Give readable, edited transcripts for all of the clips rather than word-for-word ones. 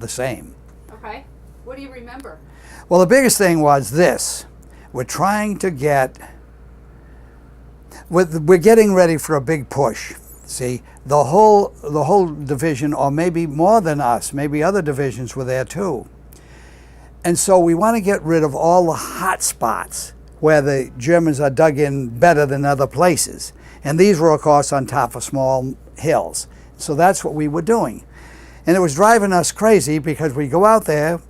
the same. Okay. What do you remember? Well, the biggest thing was this. We're trying to get, we're getting ready for a big push. See, the whole division, or maybe more than us, maybe other divisions were there too. And so we want to get rid of all the hot spots where the Germans are dug in better than other places. And these were, of course, on top of small hills. So that's what we were doing. And it was driving us crazy because we'd go out there,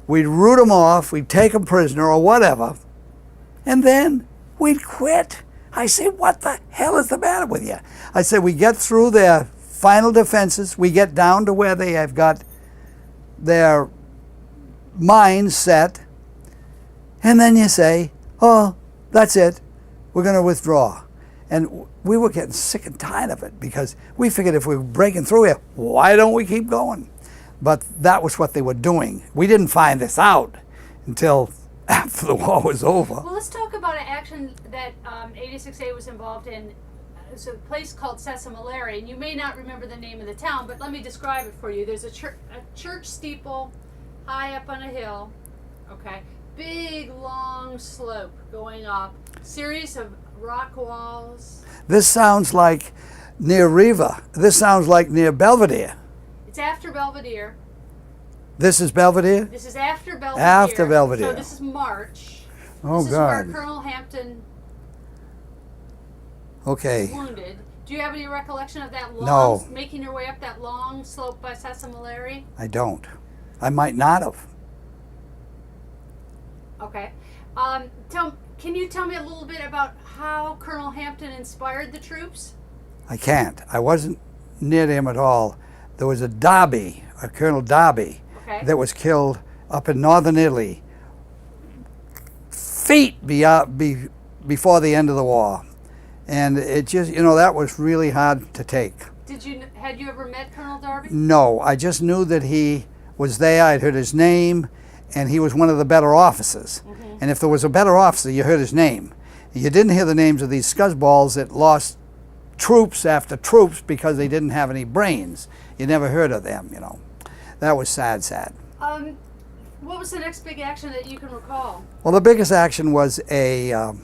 we'd root them off, we'd take them prisoner or whatever, and then we'd quit. I say, what the hell is the matter with you? I said, we get through their final defenses, we get down to where they have got their minds set, and then you say, oh, that's it, we're going to withdraw. And we were getting sick and tired of it because we figured if we were breaking through here, why don't we keep going? But that was what they were doing. We didn't find this out until after the war was over. Well, let's talk about an action that 86A was involved in. It's a place called Sessamalari, and you may not remember the name of the town, but let me describe it for you. There's a church steeple high up on a hill, okay? Big, long slope going up, series of rock walls. This sounds like near Riva. This sounds like near Belvedere. It's after Belvedere. This is Belvedere? This is after Belvedere. After Belvedere. So this is March. Oh, this God. is where Colonel Hampton Okay. was wounded. Do you have any recollection of that long, No. making your way up that long slope by Sessamalari? I don't. I might not have. Okay. Can you tell me a little bit about how Colonel Hampton inspired the troops? I can't. I wasn't near him at all. There was a Darby, a Colonel Darby, Okay. that was killed up in northern Italy, feet before the end of the war. And it just, that was really hard to take. Had you ever met Colonel Darby? No, I just knew that he was there. I'd heard his name, and he was one of the better officers. Mm-hmm. And if there was a better officer, you heard his name. You didn't hear the names of these scuzzballs that lost troops after troops because they didn't have any brains. You never heard of them, That was sad. What was the next big action that you can recall? Well, the biggest action was the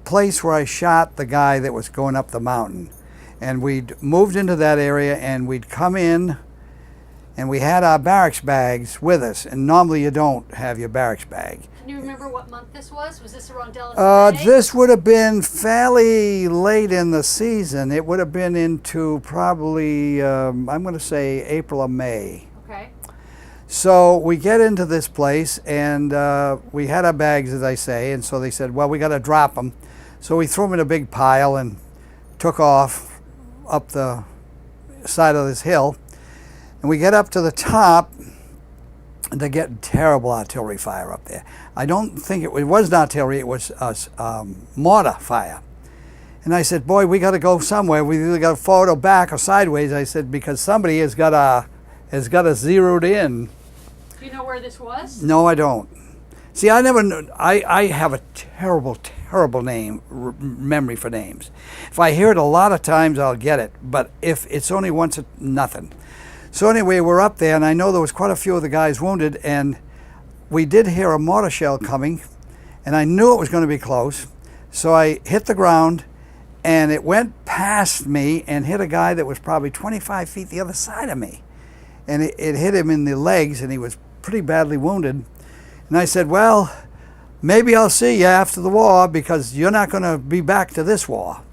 place where I shot the guy that was going up the mountain. And we'd moved into that area, and we'd come in, and we had our barracks bags with us. And normally you don't have your barracks bag. Can you remember what month this was? Was this around Dallas Day? This would have been fairly late in the season. It would have been into probably, I'm going to say April or May. Okay. So we get into this place, and we had our bags, as I say, and so they said, well, we got to drop them. So we threw them in a big pile and took off up the side of this hill. And we get up to the top, and they're getting terrible artillery fire up there. I don't think it wasn't artillery, it was mortar fire. And I said, boy, we got to go somewhere. We either got to forward or back or sideways. I said, because somebody has got us zeroed in. Do you know where this was? No, I don't. See, I never knew. I have a terrible memory for names. If I hear it a lot of times, I'll get it. But if it's only once, nothing. So anyway, we're up there, and I know there was quite a few of the guys wounded, and we did hear a mortar shell coming, and I knew it was going to be close. So I hit the ground, and it went past me and hit a guy that was probably 25 feet the other side of me. And it hit him in the legs, and he was pretty badly wounded. And I said, well, maybe I'll see you after the war, because you're not going to be back to this war.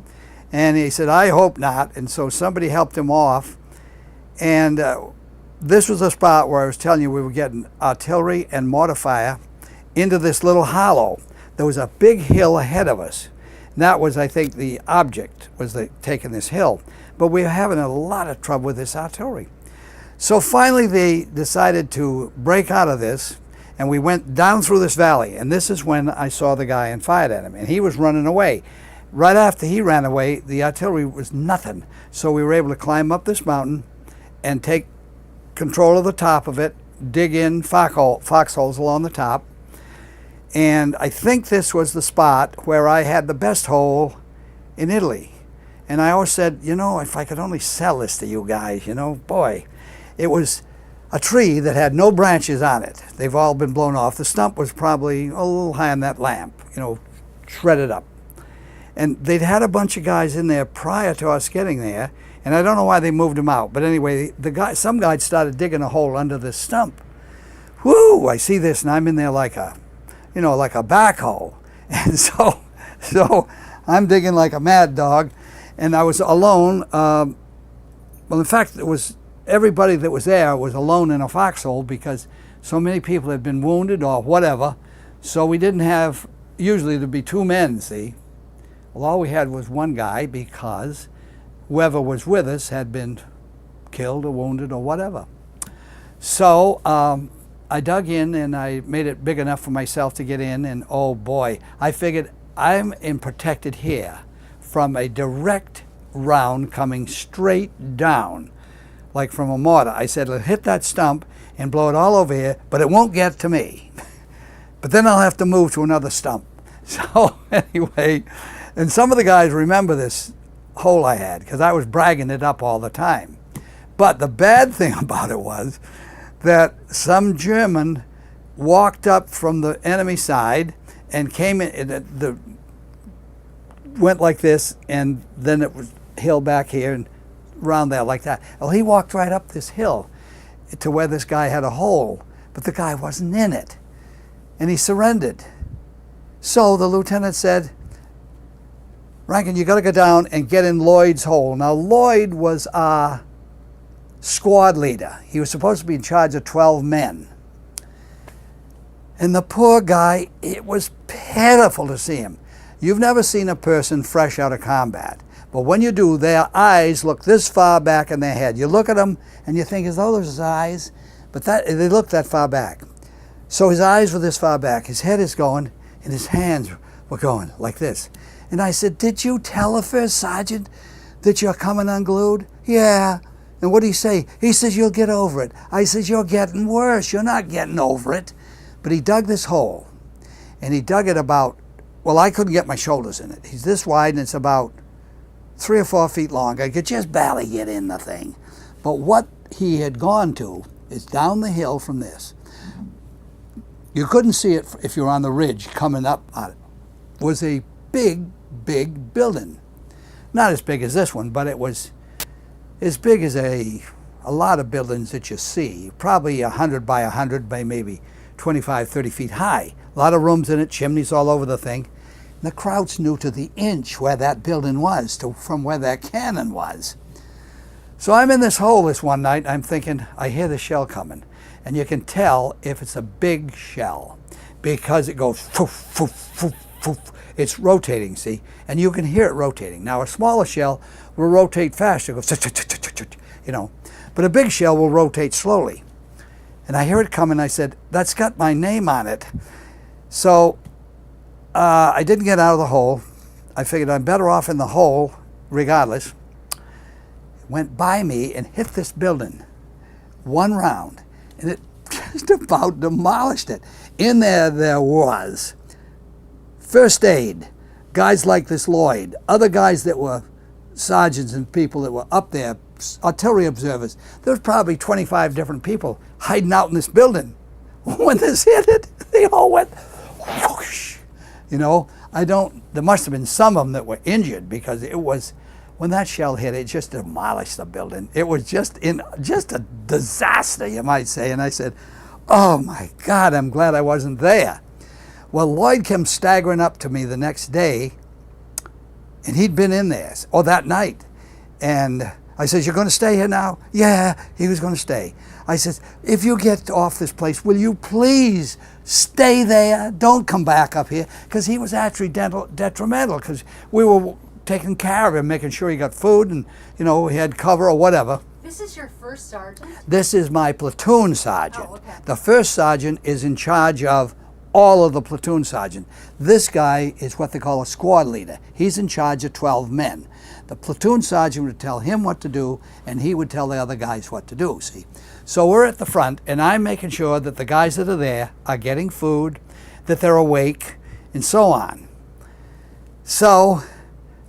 And he said, I hope not. And so somebody helped him off. And this was a spot where I was telling you we were getting artillery and mortar fire into this little hollow. There was a big hill ahead of us. And that was, I think, the object, was taking this hill. But we were having a lot of trouble with this artillery. So finally they decided to break out of this, and we went down through this valley. And this is when I saw the guy and fired at him. And he was running away. Right after he ran away, the artillery was nothing. So we were able to climb up this mountain and take control of the top of it, dig in foxholes along the top. And I think this was the spot where I had the best hole in Italy. And I always said, if I could only sell this to you guys, boy. It was a tree that had no branches on it. They've all been blown off. The stump was probably a little high on that lamp, shredded up. And they'd had a bunch of guys in there prior to us getting there, and I don't know why they moved them out. But anyway, some guys started digging a hole under this stump. Whoo! I see this, and I'm in there like a backhoe. And so I'm digging like a mad dog, and I was alone. Well, in fact, everybody that was there was alone in a foxhole because so many people had been wounded or whatever. So we didn't have, usually there'd be two men, see. Well, all we had was one guy because whoever was with us had been killed or wounded or whatever. So I dug in and I made it big enough for myself to get in, and oh boy, I figured I'm protected here from a direct round coming straight down, like from a mortar. I said, it'll hit that stump and blow it all over here, but it won't get to me. But then I'll have to move to another stump. So anyway, and some of the guys remember this hole I had because I was bragging it up all the time. But the bad thing about it was that some German walked up from the enemy side and came in, went like this, and then it was hill back here and around there like that. Well, he walked right up this hill to where this guy had a hole, but the guy wasn't in it, and he surrendered. So the lieutenant said, Rankine, you got to go down and get in Lloyd's hole. Now, Lloyd was our squad leader. He was supposed to be in charge of 12 men. And the poor guy, it was pitiful to see him. You've never seen a person fresh out of combat. But when you do, their eyes look this far back in their head. You look at them and you think, as oh, those his eyes, but they look that far back. So his eyes were this far back. His head is going, and his hands were going like this. And I said, did you tell the first sergeant that you're coming unglued? Yeah. And what did he say? He says, you'll get over it. I says, you're getting worse. You're not getting over it. But he dug this hole, and he dug it about, well, I couldn't get my shoulders in it. He's this wide, and it's about 3 or 4 feet long. I could just barely get in the thing. But what he had gone to is down the hill from this. You couldn't see it if you were on the ridge coming up on it. Was a big, big building. Not as big as this one, but it was as big as a lot of buildings that you see. Probably 100 by 100 by maybe 25, 30 feet high. A lot of rooms in it, chimneys all over the thing. And the Krauts knew to the inch where that building was from where that cannon was. So I'm in this hole this one night, and I'm thinking, I hear the shell coming. And you can tell if it's a big shell because it goes foof, foof, foof, foof. It's rotating, see? And you can hear it rotating. Now, a smaller shell will rotate faster. It goes, But a big shell will rotate slowly. And I hear it coming. I said, that's got my name on it. So I didn't get out of the hole. I figured I'm better off in the hole regardless. Went by me and hit this building one round. And it just about demolished it. In there was first aid, guys like this Lloyd, other guys that were sergeants and people that were up there, artillery observers. There was probably 25 different people hiding out in this building. When this hit it, they all went whoosh. There must have been some of them that were injured because it was, when that shell hit, it just demolished the building. It was just a disaster, you might say. And I said, oh my God, I'm glad I wasn't there. Well, Lloyd came staggering up to me the next day, and he'd been in there, or that night. And I said, you're going to stay here now? Yeah, he was going to stay. I said, if you get off this place, will you please stay there? Don't come back up here. Because he was actually detrimental, because we were taking care of him, making sure he got food and, he had cover or whatever. This is your first sergeant? This is my platoon sergeant. Oh, okay. The first sergeant is in charge of all of the platoon sergeant. This guy is what they call a squad leader. He's in charge of 12 men. The platoon sergeant would tell him what to do, and he would tell the other guys what to do, see? So we're at the front, and I'm making sure that the guys that are there are getting food, that they're awake, and so on. So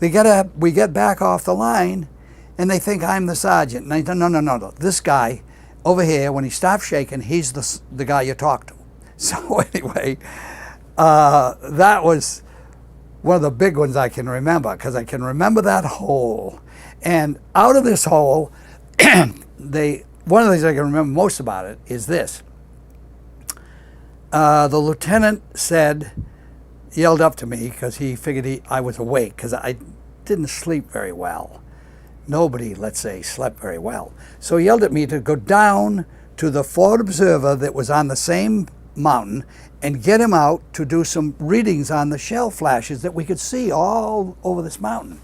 we get back off the line, and they think I'm the sergeant. And I said, no. This guy, over here, when he stops shaking, he's the guy you talk to. So anyway, that was one of the big ones I can remember, because I can remember that hole. And out of this hole, one of the things I can remember most about it is this. The lieutenant yelled up to me, because he figured I was awake, because I didn't sleep very well. Nobody, let's say, slept very well. So he yelled at me to go down to the forward observer that was on the same mountain and get him out to do some readings on the shell flashes that we could see all over this mountain.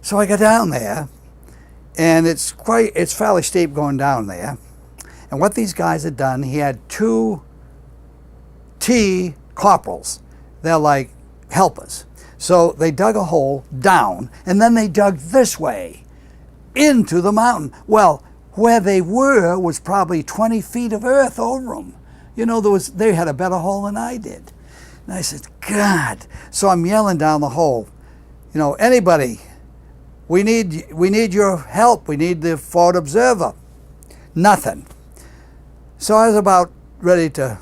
So I got down there, and it's fairly steep going down there. And what these guys had done, he had 2 T corporals. They're like helpers. So they dug a hole down, and then they dug this way into the mountain. Well, where they were was probably 20 feet of earth over them. You know, they had a better hole than I did. And I said, God. So I'm yelling down the hole, you know, anybody, we need your help. We need the forward observer. Nothing. So I was about ready to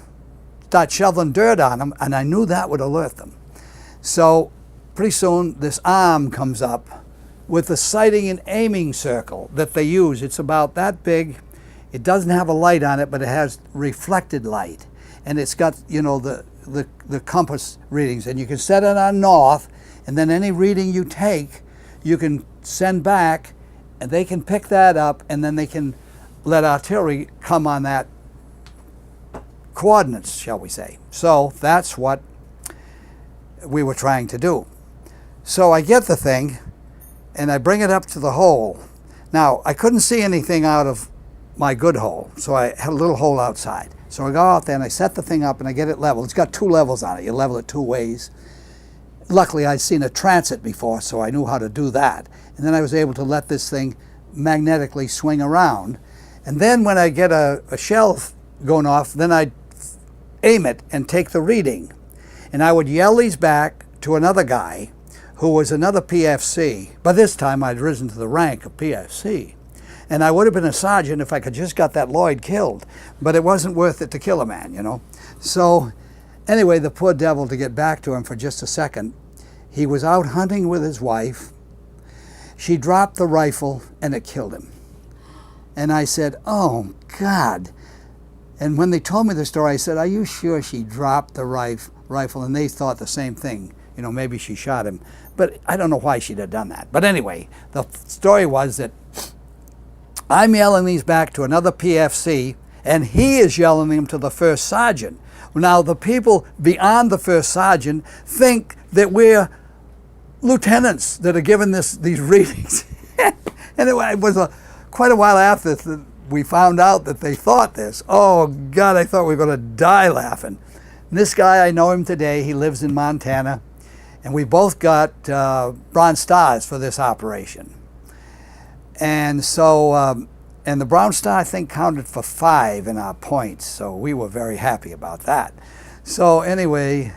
start shoveling dirt on them, and I knew that would alert them. So pretty soon this arm comes up with the sighting and aiming circle that they use. It's about that big. It doesn't have a light on it, but it has reflected light. And it's got, you know, the compass readings. And you can set it on north, and then any reading you take, you can send back, and they can pick that up, and then they can let artillery come on that coordinates, shall we say. So that's what we were trying to do. So I get the thing, and I bring it up to the hole. Now, I couldn't see anything out of my good hole, so I had a little hole outside. So I go out there, and I set the thing up, and I get it level. It's got 2 levels on it. You level it 2 ways. Luckily, I'd seen a transit before, so I knew how to do that. And then I was able to let this thing magnetically swing around. And then when I get a shell going off, then I'd aim it and take the reading. And I would yell these back to another guy who was another PFC. By this time, I'd risen to the rank of PFC. And I would have been a sergeant if I could just got that Lloyd killed. But it wasn't worth it to kill a man, you know. So anyway, the poor devil, to get back to him for just a second, he was out hunting with his wife. She dropped the rifle, and it killed him. And I said, oh, God. And when they told me the story, I said, are you sure she dropped the rifle? And they thought the same thing. You know, maybe she shot him. But I don't know why she'd have done that. But anyway, the story was that I'm yelling these back to another PFC, and he is yelling them to the first sergeant. Now, the people beyond the first sergeant think that we're lieutenants that are given these readings. And it was quite a while after that we found out that they thought this. Oh, God, I thought we were going to die laughing. And this guy, I know him today. He lives in Montana. And we both got Bronze Stars for this operation. And so, and the Brown Star, I think, counted for 5 in our points. So we were very happy about that. So anyway,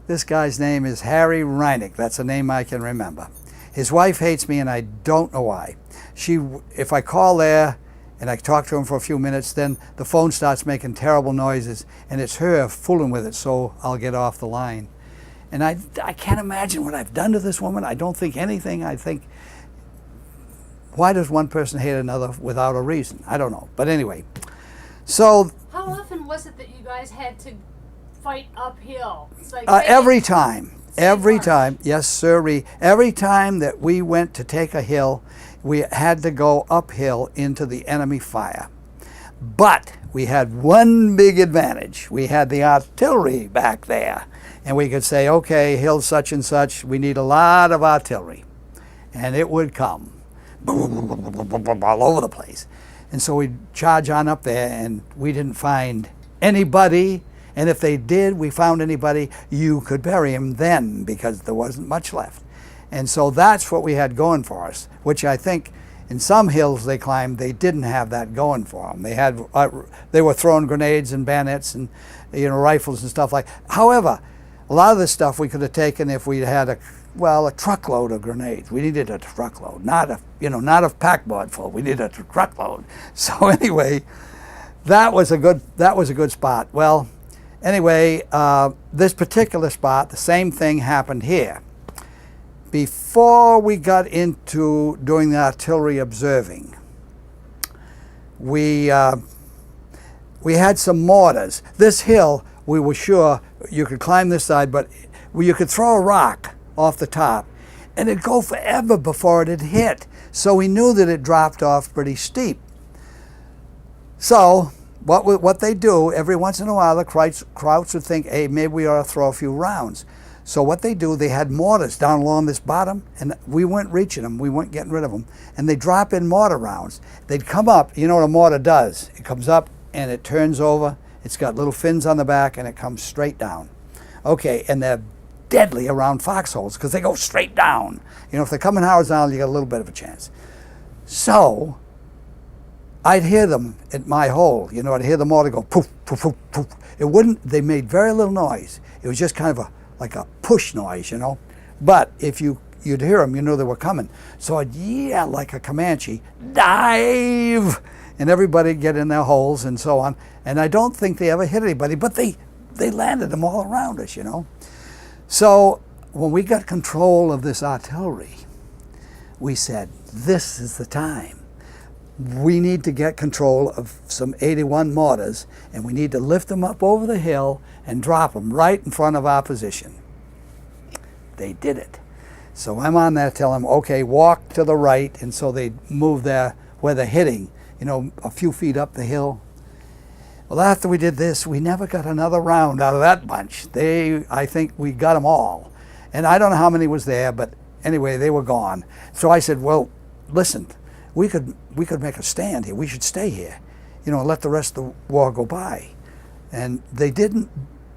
this guy's name is Harry Reinick. That's a name I can remember. His wife hates me, and I don't know why. If I call there and I talk to him for a few minutes, then the phone starts making terrible noises, and it's her fooling with it, so I'll get off the line. And I can't imagine what I've done to this woman. I don't think anything. I think, why does one person hate another without a reason? I don't know. But anyway, so... How often was it that you guys had to fight uphill? It's like every time. Every time. Yes, sirree. Every time that we went to take a hill, we had to go uphill into the enemy fire. But we had one big advantage. We had the artillery back there. And we could say, okay, hill such and such, we need a lot of artillery. And it would come all over the place. And so we'd charge on up there, and we didn't find anybody. And if they did, we found anybody, you could bury him then, because there wasn't much left. And so that's what we had going for us, which I think in some hills they climbed, they didn't have that going for them. They were throwing grenades and bayonets and rifles and stuff like that. However, A lot of this stuff we could have taken if we had a truckload of grenades. We needed a truckload, not a packboard full. We needed a truckload. So anyway, that was a good spot. Well, anyway, this particular spot, the same thing happened here. Before we got into doing the artillery observing, we had some mortars. This hill, we were sure you could climb this side, but you could throw a rock off the top and it'd go forever before it'd hit. So we knew that it dropped off pretty steep. So what they do, every once in a while, the Krauts would think, hey, maybe we ought to throw a few rounds. So what they do, they had mortars down along this bottom, and we weren't reaching them, we weren't getting rid of them, and they drop in mortar rounds. They'd come up, you know what a mortar does? It comes up and it turns over, it's got little fins on the back, and it comes straight down. Okay, and they're deadly around foxholes because they go straight down. You know, if they're coming horizontal, you got a little bit of a chance. So I'd hear them at my hole, you know, I'd hear the mortar go poof, poof, poof, poof. They made very little noise. It was just kind of like a push noise, you know. But if you'd hear them, you knew they were coming. So I'd yell like a Comanche, dive! And everybody get in their holes and so on. And I don't think they ever hit anybody, but they landed them all around us, you know. So when we got control of this artillery, we said, this is the time. We need to get control of some 81 mortars, and we need to lift them up over the hill and drop them right in front of our position. They did it. So I'm on there telling them, okay, walk to the right, and so they move there where they're hitting, you know, a few feet up the hill. Well, after we did this, we never got another round out of that bunch. I think we got them all. And I don't know how many was there, but anyway, they were gone. So I said, well, listen, we could make a stand here. We should stay here, you know, and let the rest of the war go by. And they didn't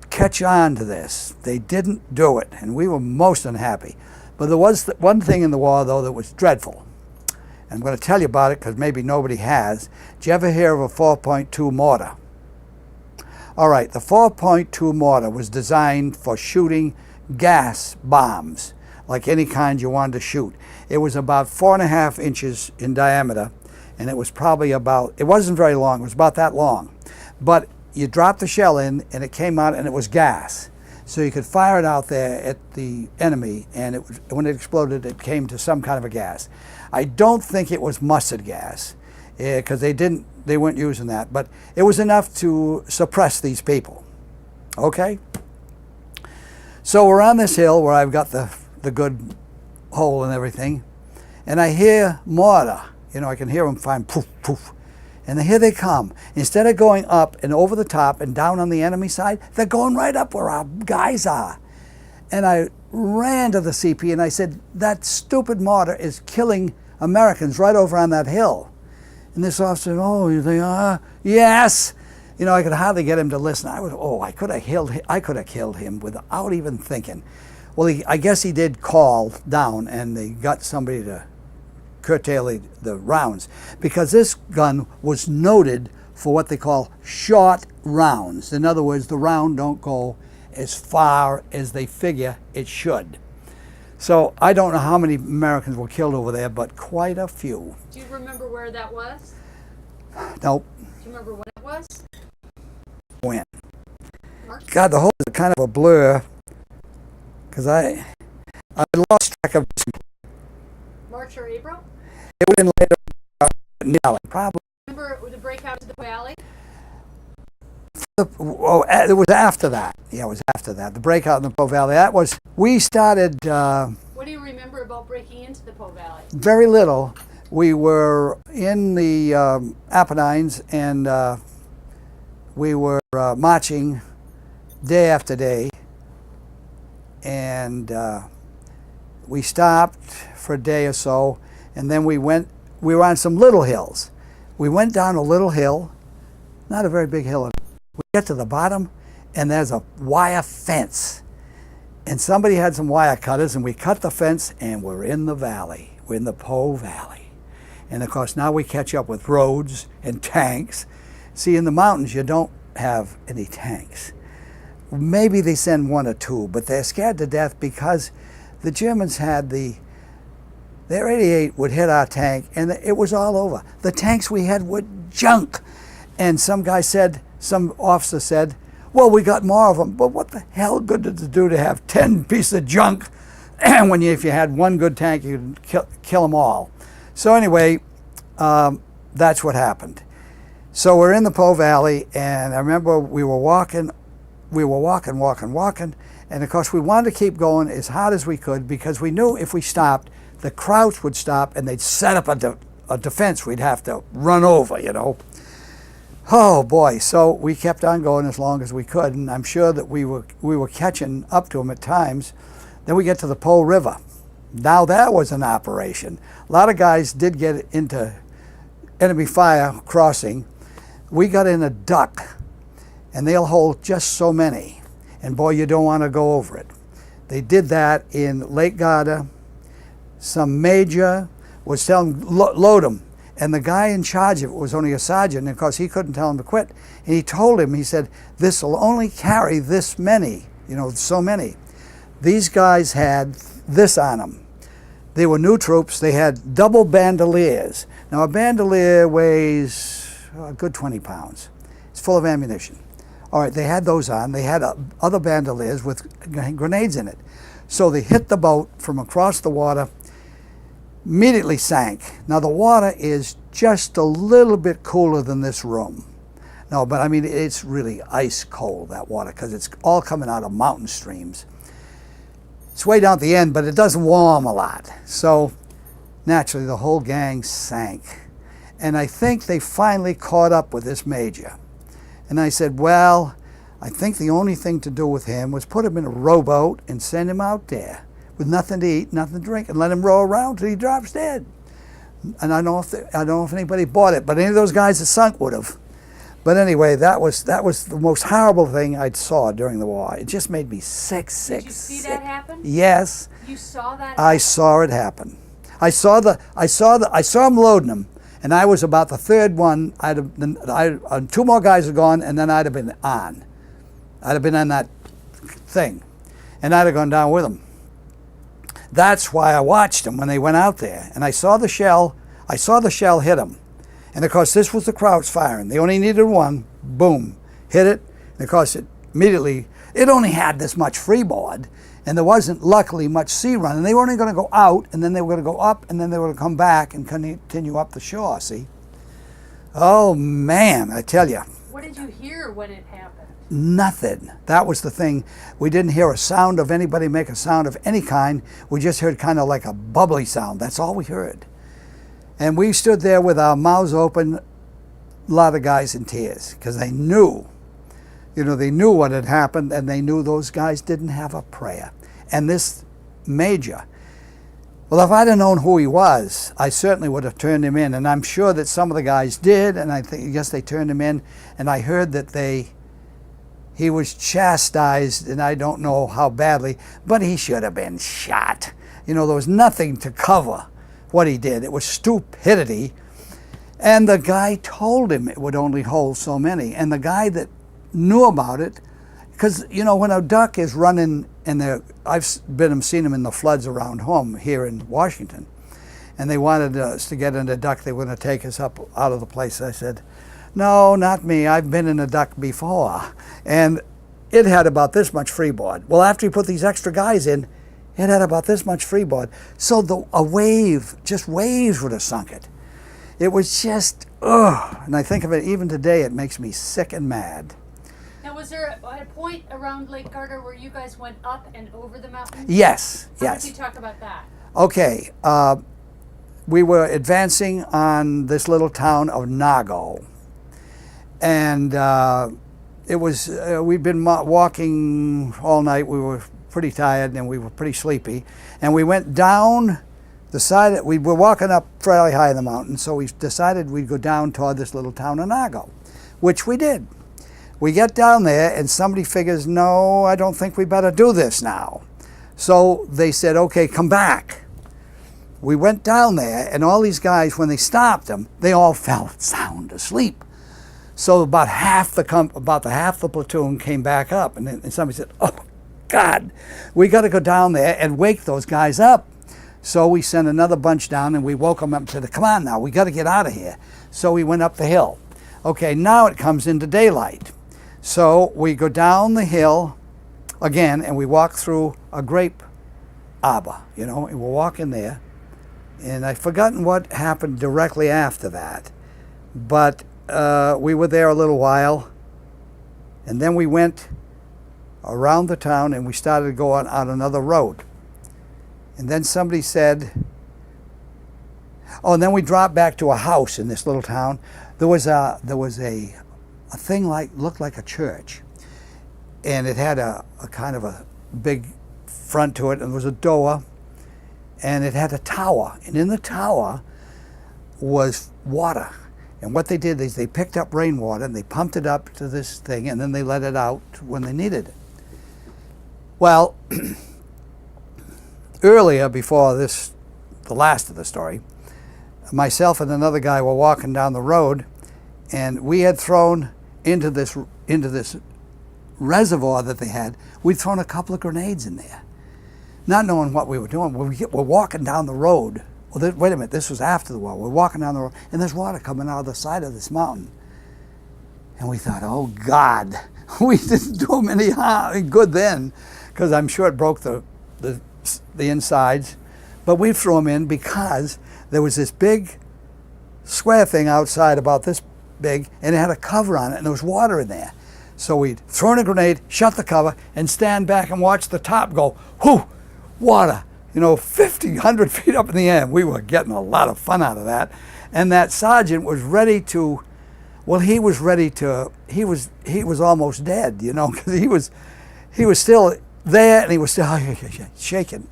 catch on to this. They didn't do it, and we were most unhappy. But there was one thing in the war, though, that was dreadful. And I'm going to tell you about it because maybe nobody has. Did you ever hear of a 4.2 mortar? All right, the 4.2 mortar was designed for shooting gas bombs, like any kind you wanted to shoot. It was about 4.5 inches in diameter, and it was probably it wasn't very long, it was about that long. But you dropped the shell in, and it came out, and it was gas. So you could fire it out there at the enemy, and when it exploded, it came to some kind of a gas. I don't think it was mustard gas, because they weren't using that, but it was enough to suppress these people. Okay? So we're on this hill where I've got the good hole and everything, and I hear mortar. You know, I can hear them fine, poof, poof. And here they come. Instead of going up and over the top and down on the enemy side, they're going right up where our guys are. And I ran to the CP and I said, that stupid mortar is killing Americans right over on that hill. And this officer said, oh, they are? Yes. You know, I could hardly get him to listen. I could have killed him without even thinking. Well, I guess he did call down, and they got somebody to curtail the rounds, because this gun was noted for what they call short rounds. In other words, the round don't go as far as they figure it should. So I don't know how many Americans were killed over there, but quite a few. Do you remember where that was? Nope. Do you remember when it was? When? March? God, the whole is kind of a blur, because I lost track of this. March or April? It would have been later, probably. Remember the breakout to the Valley? It was after that. Yeah, it was after that. The breakout in the Po Valley. We started... what do you remember about breaking into the Po Valley? Very little. We were in the Apennines, and we were marching day after day. And we stopped for a day or so, and then we were on some little hills. We went down a little hill, not a very big hill. We get to the bottom, and there's a wire fence. And somebody had some wire cutters, and we cut the fence, and we're in the valley. We're in the Po Valley. And of course, now we catch up with roads and tanks. See, in the mountains, you don't have any tanks. maybe they send 1 or 2, but they're scared to death because the Germans had their 88 would hit our tank, and it was all over. The tanks we had were junk. And some officer said, well, we got more of them, but what the hell good did it do to have 10 pieces of junk when if you had one good tank, you could kill them all. So anyway, that's what happened. So we're in the Po Valley, and I remember we were walking, and of course we wanted to keep going as hard as we could because we knew if we stopped, the Krauts would stop and they'd set up a defense we'd have to run over, you know. Oh boy, so we kept on going as long as we could, and I'm sure that we were catching up to them at times. Then we get to the Po River. Now that was an operation. A lot of guys did get into enemy fire crossing. We got in a duck, and they'll hold just so many. And boy, you don't want to go over it. They did that in Lake Garda. Some major was telling load them. And the guy in charge of it was only a sergeant, and of course he couldn't tell him to quit. And he told him, he said, this will only carry this many, you know, so many. These guys had this on them. They were new troops. They had double bandoliers. Now a bandolier weighs a good 20 pounds. It's full of ammunition. All right, they had those on. They had other bandoliers with grenades in it. So they hit the boat from across the water, immediately sank. Now the water is just a little bit cooler than this room. No, but I mean, it's really ice cold, that water, because it's all coming out of mountain streams. It's way down at the end, but it doesn't warm a lot. So naturally the whole gang sank. And I think they finally caught up with this major. And I said, well, I think the only thing to do with him was put him in a rowboat and send him out there with nothing to eat, nothing to drink, and let him row around till he drops dead. And I don't know if anybody bought it, but any of those guys that sunk would have. But anyway, that was the most horrible thing I saw during the war. It just made me sick. Did you see that happen? Yes. You saw that? I saw it happen. I saw him loading them, and I was about the third one. Two more guys had gone, and then I'd have been on. I'd have been on that thing, and I'd have gone down with them. That's why I watched them when they went out there, and I saw the shell. I saw the shell hit them, and of course this was the Krauts firing. They only needed one. Boom, hit it, and of course it only had this much freeboard, and there wasn't luckily much sea run, and they were only going to go out, and then they were going to go up, and then they were going to come back and continue up the shore. See? Oh man, I tell you. What did you hear when it happened? Nothing. That was the thing. We didn't hear a sound of anybody make a sound of any kind. We just heard kind of like a bubbly sound. That's all we heard. And we stood there with our mouths open, a lot of guys in tears, because they knew, they knew what had happened, and they knew those guys didn't have a prayer. And this major, well, if I'd have known who he was, I certainly would have turned him in. And I'm sure that some of the guys did, and I guess they turned him in. And I heard that he was chastised, and I don't know how badly, but he should have been shot. There was nothing to cover what he did. It was stupidity. And the guy told him it would only hold so many. And the guy that knew about it, because, when a duck is running, and I've seen them in the floods around home here in Washington, and they wanted us to get in a duck. They were going to take us up out of the place. I said, no, not me. I've been in a duck before. And it had about this much freeboard. Well, after you put these extra guys in, it had about this much freeboard. So a wave, just waves would have sunk it. It was just, ugh. And I think of it even today, it makes me sick and mad. Now, was there a point around Lake Garda where you guys went up and over the mountain? Yes, How yes. did you talk about that? Okay. We were advancing on this little town of Nago. And it was, we'd been walking all night. We were pretty tired and we were pretty sleepy. And we went down the side, we were walking up fairly high in the mountain, so we decided we'd go down toward this little town of Nago, which we did. We get down there and somebody figures, no, I don't think we better do this now. So they said, okay, come back. We went down there, and all these guys, when they stopped them, they all fell sound asleep. So about half the platoon came back up, and then somebody said, "Oh God, we got to go down there and wake those guys up." So we sent another bunch down, and we woke them up and said, "Come on now, we got to get out of here." So we went up the hill. Okay, now it comes into daylight. So we go down the hill again, and we walk through a grape arbor, and we're walking there. And I've forgotten what happened directly after that. But we were there a little while, and then we went around the town, and we started to go on another road. And then somebody said, and then we dropped back to a house in this little town. There was a thing looked like a church, and it had a kind of a big front to it, and there was a door, and it had a tower, and in the tower was water. And what they did is they picked up rainwater and they pumped it up to this thing, and then they let it out when they needed it. Well, earlier, before this, the last of the story, myself and another guy were walking down the road, and we had thrown into this reservoir that they had. We'd thrown a couple of grenades in there, not knowing what we were doing. We're walking down the road. Well, wait a minute, this was after the war. We're walking down the road, and there's water coming out of the side of this mountain. And we thought, oh God, we didn't do them any good then, because I'm sure it broke the insides. But we threw them in because there was this big square thing outside about this big, and it had a cover on it, and there was water in there. So we'd throw in a grenade, shut the cover, and stand back and watch the top go, whoo, water. 50, 100 feet up in the air. We were getting a lot of fun out of that. And that sergeant was ready to, he was almost dead, because he was still there, and he was still shaking.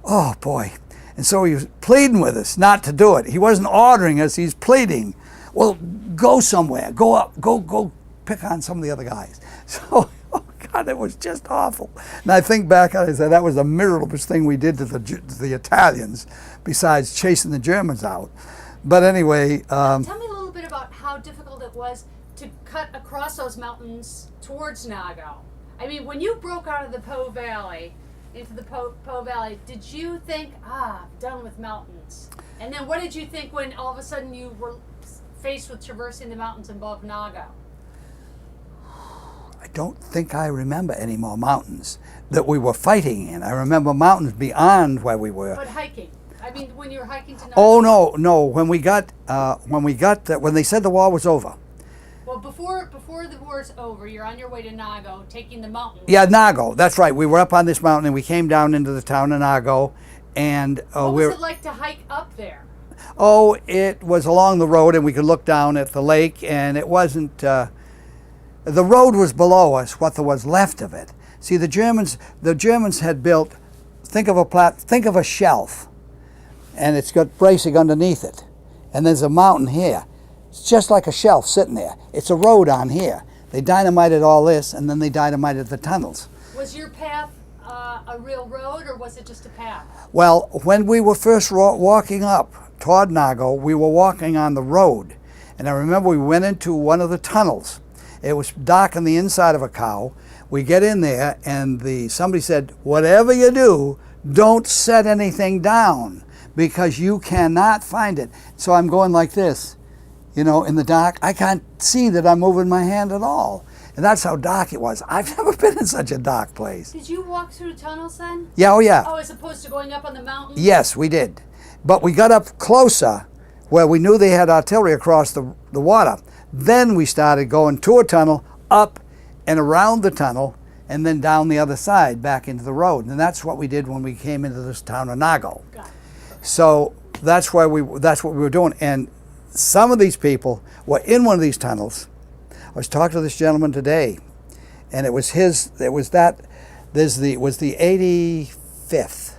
Oh boy. And so he was pleading with us not to do it. He wasn't ordering us, he's pleading. Well, go somewhere, go up, go pick on some of the other guys. So, oh God, it was just awful. And I think back on it, I said that was the miserableest thing we did to the Italians, besides chasing the Germans out. But anyway. Tell me a little bit about how difficult it was to cut across those mountains towards Nago. I mean, when you broke out of the Po Valley, into the Po Valley, did you think, I'm done with mountains? And then what did you think when all of a sudden you were faced with traversing the mountains above Nago? I don't think I remember any more mountains that we were fighting in. I remember mountains beyond where we were. But hiking. I mean, when you were hiking to Nago. Oh no! When they said the war was over. Well, before the war's over, you're on your way to Nago, taking the mountain. Yeah, Nago. That's right. We were up on this mountain, and we came down into the town of Nago, and what was it like to hike up there? Oh, it was along the road, and we could look down at the lake, and it wasn't. The road was below us, what there was left of it. See, the Germans had built, think of a shelf, and it's got bracing underneath it. And there's a mountain here. It's just like a shelf sitting there. It's a road on here. They dynamited all this, and then they dynamited the tunnels. Was your path a real road, or was it just a path? Well, when we were first walking up toward Nago, we were walking on the road. And I remember we went into one of the tunnels. It was dark on the inside of a cow. We get in there, and somebody said, whatever you do, don't set anything down, because you cannot find it. So I'm going like this, in the dark. I can't see that I'm moving my hand at all. And that's how dark it was. I've never been in such a dark place. Did you walk through tunnels then? Yeah, oh yeah. Oh, as opposed to going up on the mountain? Yes, we did. But we got up closer, where we knew they had artillery across the water. Then we started going to a tunnel, up and around the tunnel, and then down the other side, back into the road. And that's what we did when we came into this town of Nago. Got it. So that's what we were doing. And some of these people were in one of these tunnels. I was talking to this gentleman today, and it was the 85th.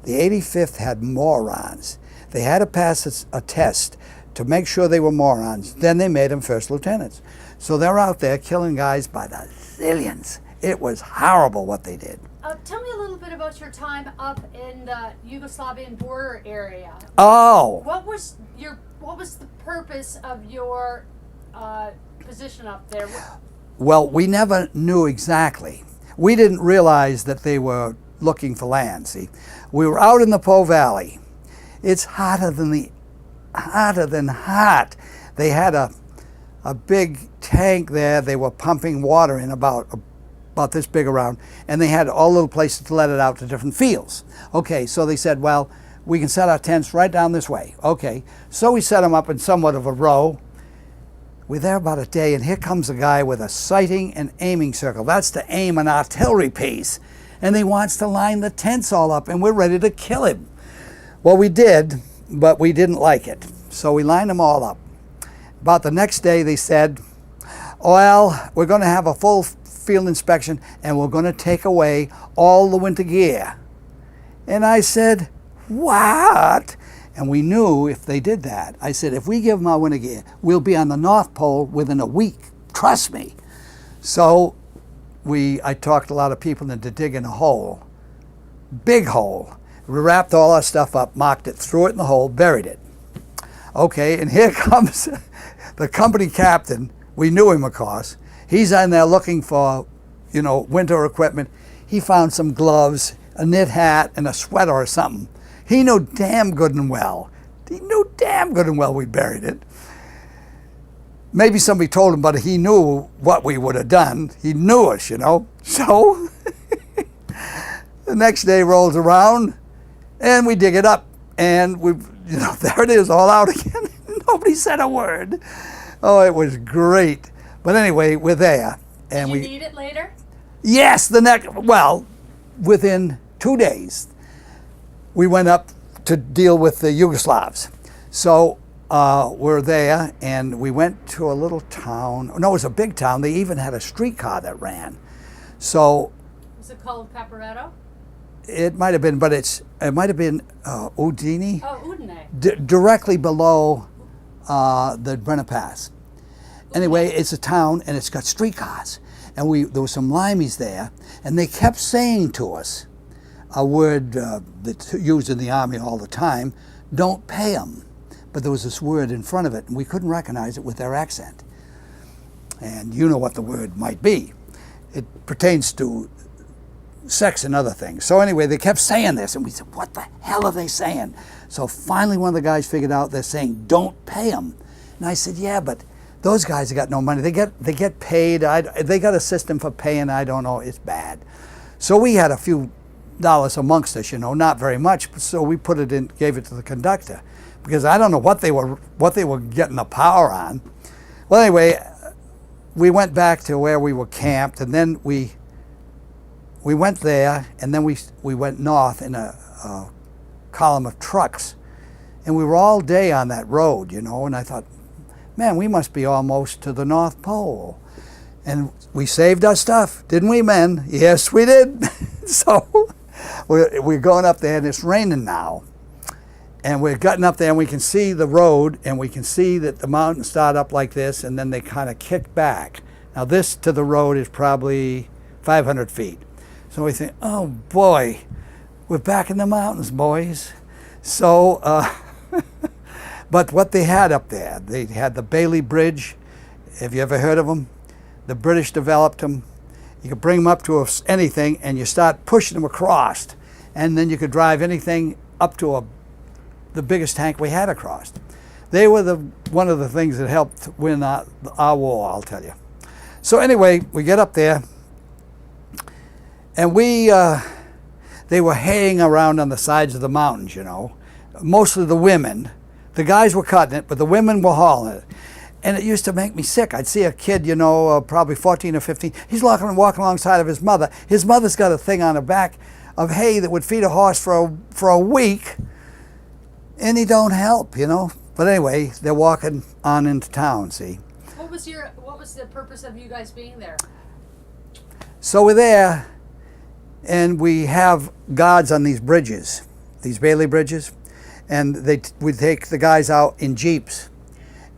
The 85th had morons. They had to pass a test to make sure they were morons. Then they made them first lieutenants. So they're out there killing guys by the zillions. It was horrible what they did. Tell me a little bit about your time up in the Yugoslavian border area. Oh. What was the purpose of your position up there? Well, we never knew exactly. We didn't realize that they were looking for land, see. We were out in the Po Valley. It's hotter than hot. They had a big tank there. They were pumping water in about this big around, and they had all little places to let it out to different fields. Okay, so they said, well, we can set our tents right down this way. Okay, so we set them up in somewhat of a row. We're there about a day, and here comes a guy with a sighting and aiming circle. That's to aim an artillery piece. And he wants to line the tents all up, and we're ready to kill him. Well, we did, but we didn't like it. So we lined them all up. About the next day, they said, well, we're going to have a full field inspection, and we're going to take away all the winter gear. And I said, what? And we knew if they did that, I said, if we give them our winter gear, we'll be on the North Pole within a week. Trust me. So I talked a lot of people into digging a hole, big hole. We wrapped all our stuff up, marked it, threw it in the hole, buried it. Okay, and here comes the company captain. We knew him, of course. He's in there looking for, winter equipment. He found some gloves, a knit hat, and a sweater or something. He knew damn good and well we buried it. Maybe somebody told him, but he knew what we would have done. He knew us, So the next day rolls around, and we dig it up, and there it is, all out again. Nobody said a word. Oh, it was great. But anyway, we're there, and Did you need it later? Yes, within 2 days, we went up to deal with the Yugoslavs. So we're there, and we went to a little town. No, it was a big town. They even had a streetcar that ran. So Was it called Caporetto? it might have been, but it might have been Udine. Oh, Udine. Directly below the Brenner Pass. Anyway, it's a town, and it's got streetcars. And there were some limeys there, and they kept saying to us a word that's used in the Army all the time, don't pay them. But there was this word in front of it, and we couldn't recognize it with their accent. And you know what the word might be. It pertains to sex and other things. So anyway, they kept saying this, and we said, what the hell are they saying? So finally one of the guys figured out they're saying, don't pay them. And I said, yeah, but those guys have got no money. They get paid. They got a system for paying. I don't know. It's bad. So we had a few dollars amongst us, not very much. So we put it in, gave it to the conductor, because I don't know what they were getting the power on. Well, anyway, we went back to where we were camped, and then we went there, and then we went north in a column of trucks, and we were all day on that road, and I thought, man, we must be almost to the North Pole. And we saved our stuff, didn't we, men? Yes, we did. So we're going up there, and it's raining now. And we're getting up there, and we can see the road, and we can see that the mountains start up like this, and then they kind of kick back. Now this to the road is probably 500 feet. So we think, oh boy, we're back in the mountains, boys. So, but what they had up there, they had the Bailey Bridge. Have you ever heard of them? The British developed them. You could bring them up to anything, and you start pushing them across. And then you could drive anything up to the biggest tank we had across. They were one of the things that helped win our war, I'll tell you. So anyway, we get up there, and they were haying around on the sides of the mountains, Mostly the women. The guys were cutting it, but the women were hauling it. And it used to make me sick. I'd see a kid, probably 14 or 15. He's walking alongside of his mother. His mother's got a thing on her back of hay that would feed a horse for a week, and he don't help, But anyway, they're walking on into town, see. What was the purpose of you guys being there? So we're there, and we have guards on these bridges, these Bailey bridges, and we take the guys out in jeeps,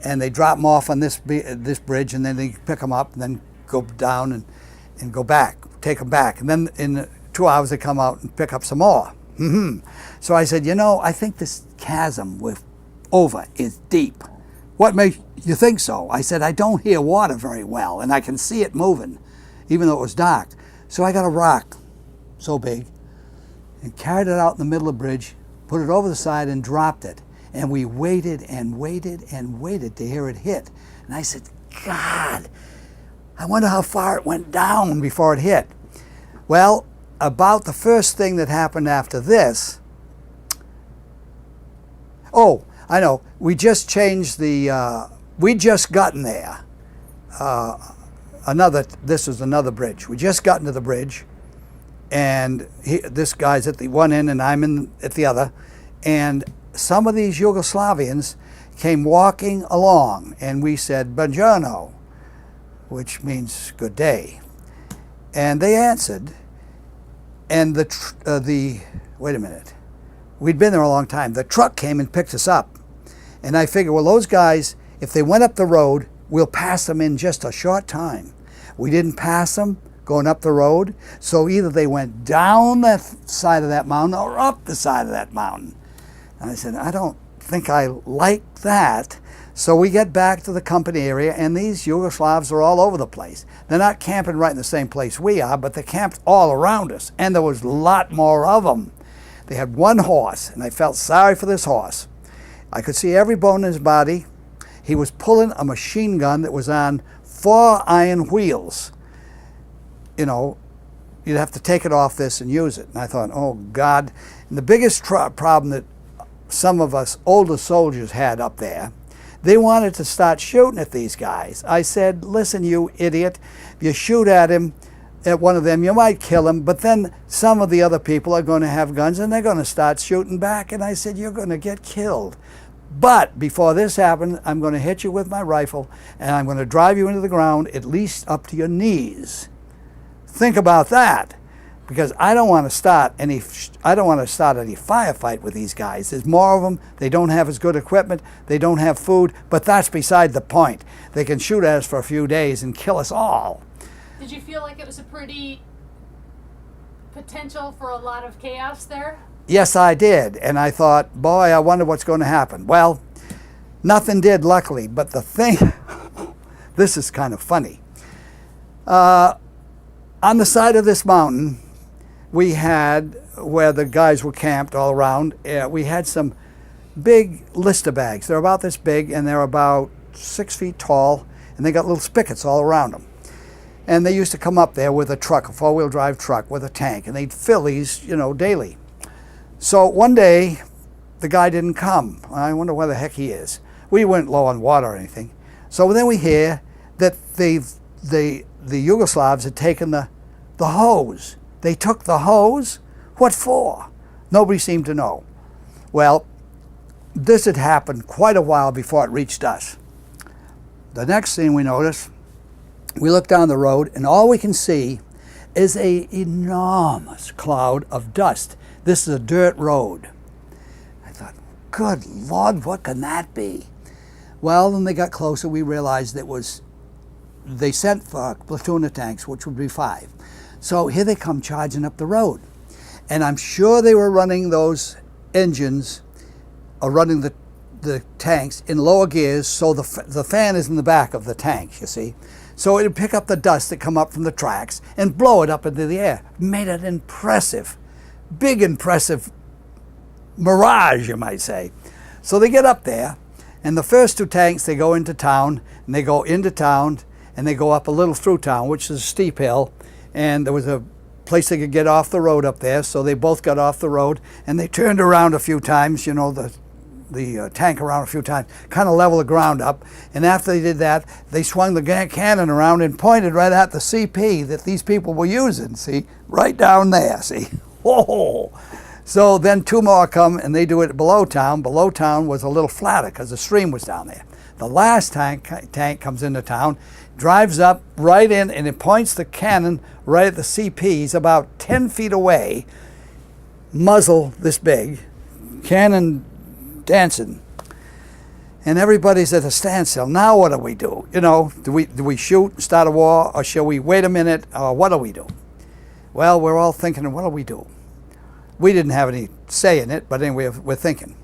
and they drop them off on this bridge, and then they pick them up, and then go down and go back, take them back, and then in 2 hours they come out and pick up some more. So I said, I think this chasm we're over is deep. What makes you think so? I said, I don't hear water very well, and I can see it moving, even though it was dark. So I got a rock so big and carried it out in the middle of the bridge, put it over the side and dropped it. And we waited and waited and waited to hear it hit. And I said, God, I wonder how far it went down before it hit. Well, about the first thing that happened after this, oh, I know, we just changed the, we just gotten there. This is another bridge. We just got into the bridge, and this guy's at the one end and I'm at the other, and some of these Yugoslavians came walking along, and we said, Buongiorno, which means good day. And they answered, and wait a minute, we'd been there a long time. The truck came and picked us up. And I figured, well, those guys, if they went up the road, we'll pass them in just a short time. We didn't pass them going up the road, so either they went down the side of that mountain or up the side of that mountain. And I said, I don't think I like that. So we get back to the company area, and these Yugoslavs are all over the place. They're not camping right in the same place we are, but they're camped all around us, and there was a lot more of them. They had one horse, and I felt sorry for this horse. I could see every bone in his body. He was pulling a machine gun that was on 4 iron wheels. You know, you'd have to take it off this and use it. And I thought, oh God. And the biggest problem that some of us older soldiers had up there, they wanted to start shooting at these guys. I said, listen, you idiot, if you shoot at him, at one of them, you might kill him, but then some of the other people are going to have guns and they're going to start shooting back. And I said, you're going to get killed. But before this happens, I'm going to hit you with my rifle and I'm going to drive you into the ground at least up to your knees. Think about that, because I don't want to start any firefight with these guys. There's more of them. They don't have as good equipment. They don't have food, but that's beside the point. They can shoot at us for a few days and kill us all. Did you feel like it was a pretty potential for a lot of chaos there? Yes, I did. And I thought, boy, I wonder what's going to happen. Well, nothing did, luckily. But the thing, this is kind of funny. On the side of this mountain, we had, where the guys were camped all around, we had some big Lister bags. They're about this big, and they're about 6 feet tall, and they got little spigots all around them. And they used to come up there with a truck, a 4-wheel drive truck with a tank, and they'd fill these, you know, daily. So one day, the guy didn't come. I wonder where the heck he is. We weren't low on water or anything. So then we hear that the Yugoslavs had taken the hose. They took the hose? What for? Nobody seemed to know. Well, this had happened quite a while before it reached us. The next thing we notice, we look down the road and all we can see is an enormous cloud of dust. This is a dirt road. I thought, good Lord, what can that be? Well, when they got closer, we realized they sent for a platoon of tanks, which would be 5. So here they come charging up the road. And I'm sure they were running those engines, or running the tanks in lower gears, so the fan is in the back of the tank, you see. So it would pick up the dust that come up from the tracks and blow it up into the air. Made it impressive, big impressive mirage, you might say. So they get up there, and the first 2 tanks, they go into town, and they go into town, and they go up a little through town, which is a steep hill, and there was a place they could get off the road up there, so they both got off the road, and they turned around a few times, you know, the tank around a few times, kind of level the ground up, and after they did that, they swung the cannon around and pointed right at the CP that these people were using, see, right down there, see. Whoa! So then 2 more come, and they do it below town. Below town was a little flatter because the stream was down there. The last tank comes into town, drives up right in, and it points the cannon right at the CPs about 10 feet away, muzzle this big, cannon dancing. And everybody's at a standstill. Now what do we do? You know, do we shoot, start a war, or shall we wait a minute, or what do we do? Well, we're all thinking, what do we do? We didn't have any say in it, but anyway, we're thinking.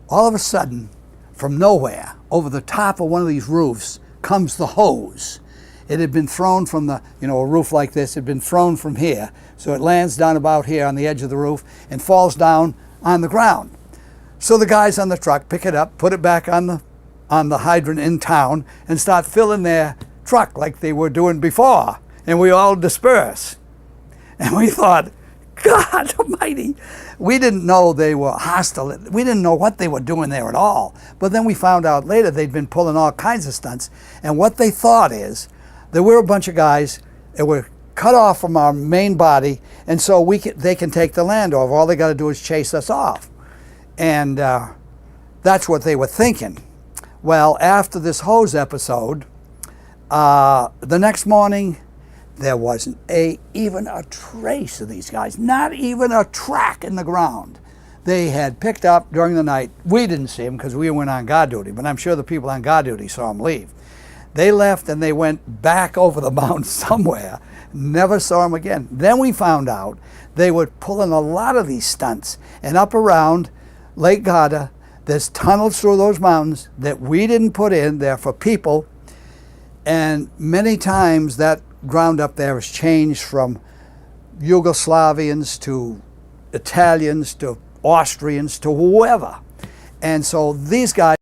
All of a sudden, from nowhere, over the top of one of these roofs comes the hose. It had been thrown from the, a roof like this, had been thrown from here. So it lands down about here on the edge of the roof and falls down on the ground. So the guys on the truck pick it up, put it back on the hydrant in town, and start filling their truck like they were doing before. And we all disperse. And we thought, God almighty, we didn't know they were hostile. We didn't know what they were doing there at all. But then we found out later they'd been pulling all kinds of stunts. And what they thought is that we're a bunch of guys that were cut off from our main body, and so they can take the land over. All they got to do is chase us off. And that's what they were thinking. Well, after this hose episode, the next morning, there wasn't even a trace of these guys, not even a track in the ground. They had picked up during the night. We didn't see them because we went on guard duty, but I'm sure the people on guard duty saw them leave. They left and they went back over the mountain somewhere. Never saw them again. Then we found out they were pulling a lot of these stunts, and up around Lake Garda, there's tunnels through those mountains that we didn't put in. They're for people, and many times that ground up there has changed from Yugoslavians to Italians to Austrians to whoever. And so these guys